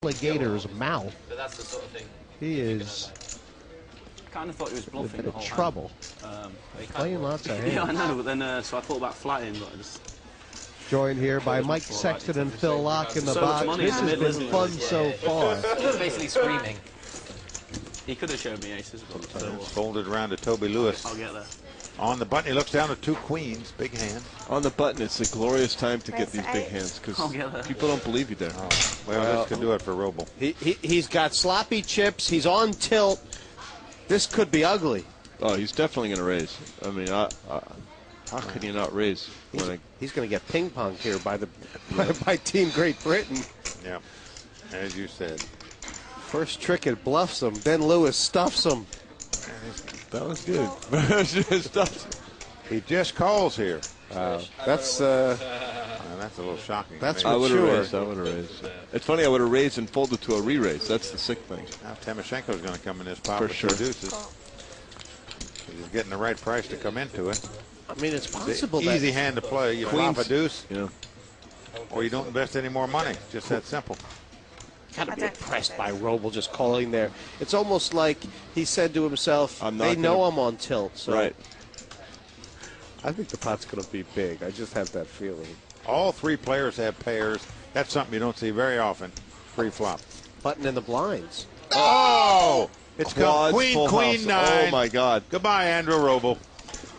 alligator's mouth. But that's the sort of thing. He is I kind of thought he was bluffing the whole trouble. Playing lots of hands. Yeah, I know, but then so I thought about flatting, but I just... Joined here by Mike Sexton and Phil Locke in the So box. much money This in the has middle, been isn't fun it? so far. He's basically screaming. He could have showed me aces, but It's folded around to Toby Lewis. I'll get there. On the button, he looks down to two queens, big hand. On the button, it's a glorious time to get Press these big eight. hands because I'll get there. people don't believe you there. Well, this could do it for Roble. He's got sloppy chips. He's on tilt. This could be ugly. Oh, he's definitely going to raise. I mean, how can you not raise? He's going to get ping ponged here by by Team Great Britain. Yeah, as you said. First trick, it bluffs him. Then Lewis stuffs him. That was good. He just calls here. That's That's a little shocking. That's to me. I would have Sure. raised. I would have raised. It's funny. I would have raised and folded to a re-raise. That's the sick thing. Now Timoshenko's going to come in this pot For with sure. two deuces. He's getting the right price to come into it. I mean, it's possible The easy hand to play. You flop a deuce, Yeah. or you don't invest any more money. Just that simple. Got to be impressed by Roble just calling there. It's almost like he said to himself, I'm not they know gonna- I'm on tilt. So Right. I think the pot's going to be big. I just have that feeling. All three players have pairs. That's something you don't see very often. Free flop. Button in the blinds. Oh! It's come Quads, full queen, house. nine. Oh my God. Goodbye, Andrew Roble.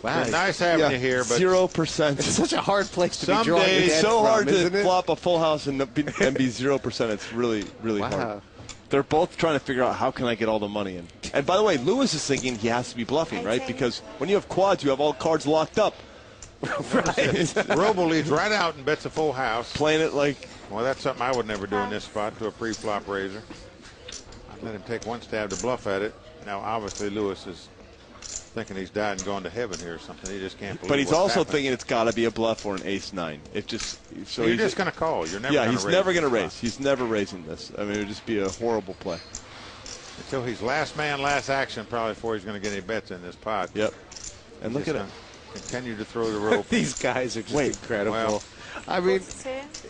Wow. Been nice having you here, but 0%. It's such a hard place to Some be drawing days your It's head so from, hard isn't to it? flop a full house and be 0%. It's really, really hard. Wow. They're both trying to figure out how can I get all the money in. And by the way, Lewis is thinking he has to be bluffing, right? Because when you have quads, you have all cards locked up. Roble leads right out and bets a full house. Playing it like Well, that's something I would never do in this spot to a pre-flop raiser. I'd let him take one stab to bluff at it. Now, obviously, Lewis is thinking he's died and gone to heaven here or something. He just can't believe but he's what's also happened. thinking it's got to be a bluff or an ace-9. It just so You're he's just going to call. You're never yeah, going to he's raise. never going to this raise. spot. He's never raising this. I mean, it would just be a horrible play. Until he's last man, last action, probably before he's going to get any bets in this pot. Yep. And look He's at it. gonna Continue to throw the rope. These guys are just incredible. Well, I mean,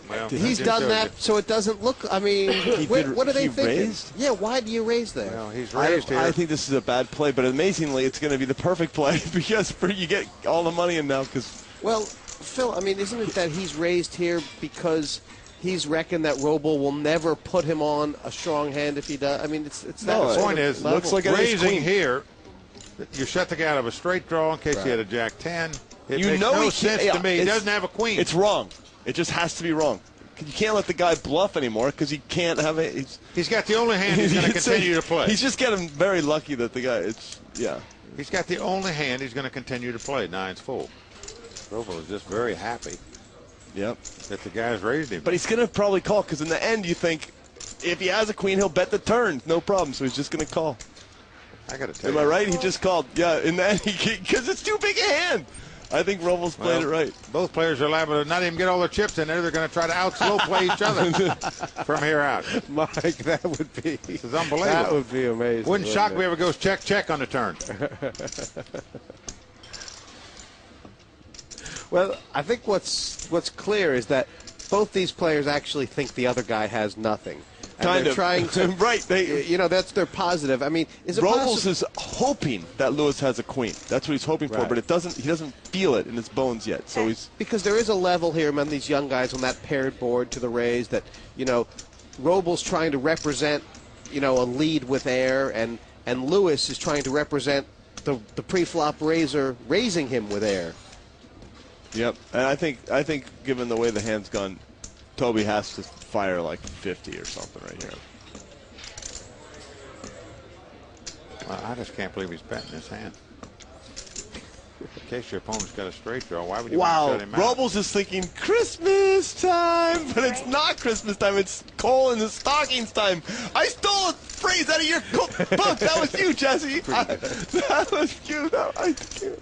well, he's Jim done showed that you. so it doesn't look. I mean, what are they he thinking? raised? Yeah, why do you raise there? Well, he's I raised here. think this is a bad play, but amazingly, it's going to be the perfect play because you get all the money in now. Because Well, Phil, I mean, isn't it that he's raised here because he's reckoned that Roble will never put him on a strong hand if he does? I mean, it's that No, the sort point of is, level. looks like an ace raising queen. here, you shut the guy out of a straight draw in case he had a jack 10. It You makes know no he sense can't- to me. He it's- doesn't have a queen. it's wrong. It just has to be wrong. You can't let the guy bluff anymore because he can't have it. He's got the only hand he's going to continue to play. He's just getting very lucky that the guy. He's got the only hand he's going to continue to play. Nine's full. Roble is just very happy Yep. that the guy's raised him. But he's going to probably call because in the end you think if he has a queen he'll bet the turn, no problem. So he's just going to call. I got to tell Am you. I right? He just called. Yeah. In the end, because it's too big a hand. I think Roble's played it right. Both players are liable to not even get all their chips in there. They're going to try to out-slow play each other from here out. Mike, that would be. This is unbelievable. That would be amazing. Wouldn't shock it? me if it goes check, check on the turn. Well, I think what's clear is that both these players actually think the other guy has nothing. And Kind they're of. trying to. Right, they- You know, that's their positive. I mean, is it Robles possible? is hoping that Lewis has a queen. That's what he's hoping for, Right. but it doesn't. He doesn't feel it in his bones yet. So he's Because there is a level here among these young guys on that paired board to the raise that, you know, Roble's trying to represent, you know, a lead with air, and Lewis is trying to represent the pre-flop raiser raising him with air. Yep. And I think given the way the hand's gone, Toby has to fire like 50 or something right here. Well, I just can't believe he's betting this hand. In case your opponent's got a straight draw, why would you want Wow. to shut him out? Robles is thinking Christmas time, but it's not Christmas time. It's Cole in the stockings time. I stole a phrase out of your book. That was you, Jesse. That was you. I can't.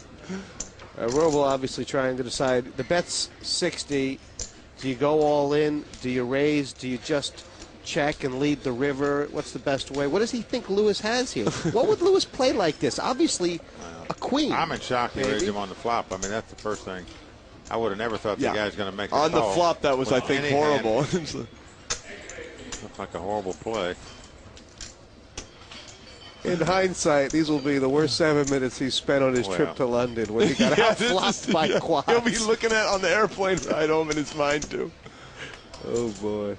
Roble obviously trying to decide. The bet's 60. Do you go all in? Do you raise? Do you just check and lead the river? What's the best way? What does he think Lewis has here? What would Lewis play like this? Obviously, a queen. I'm in shock he maybe. raised him on the flop. I mean, that's the first thing. I would have never thought Yeah. the guy's going to make a On the call flop, that was, I with think, any hand. horrible. Looks like a horrible play. In hindsight, these will be the worst 7 minutes he spent on his trip to London when he got out-flopped by quads. He'll be looking at on the airplane ride home in his mind, too. Oh, boy.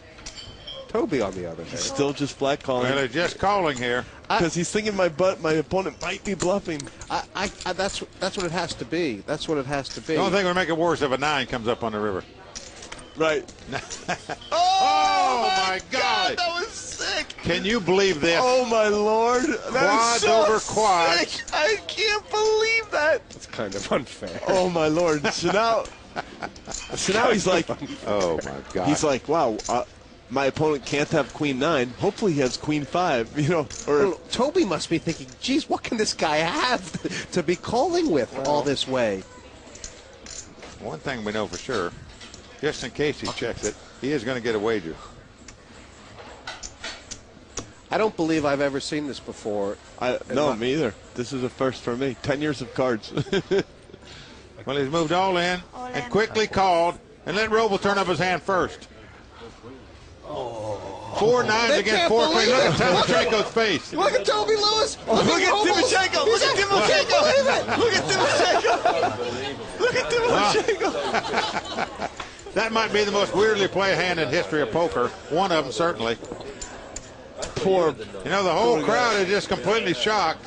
Toby, on the other hand. Still just flat calling. Well, they're just calling here. Because he's thinking my opponent might be bluffing. That's what it has to be. That's what it has to be. The only thing would make it worse if a 9 comes up on the river. Right. Oh, my God. That was sick. Can you believe this? Oh, my Lord. That Quads is so over quads. sick. I can't believe that. It's kind of unfair. Oh, my Lord. So now he's like, Oh, my God. he's like, wow, my opponent can't have queen 9. Hopefully he has queen 5, you know. Or Well, Toby must be thinking, geez, what can this guy have to be calling with all this way? One thing we know for sure, just in case he checks it, he is going to get a wager. I don't believe I've ever seen this before. no, me either. This is a first for me. 10 years of cards. Well, he's moved all in and quickly called and let Roble turn up his hand first. 4 9s They against can't 4 queens. believe Look at Timoshenko's face. Look at Toby Lewis. Look at Timoshenko. Look at Timoshenko. Look at Timoshenko. Look at Timoshenko. That might be the most weirdly played hand in history of poker. One of them, certainly. Poor. You know, the whole crowd is just completely shocked.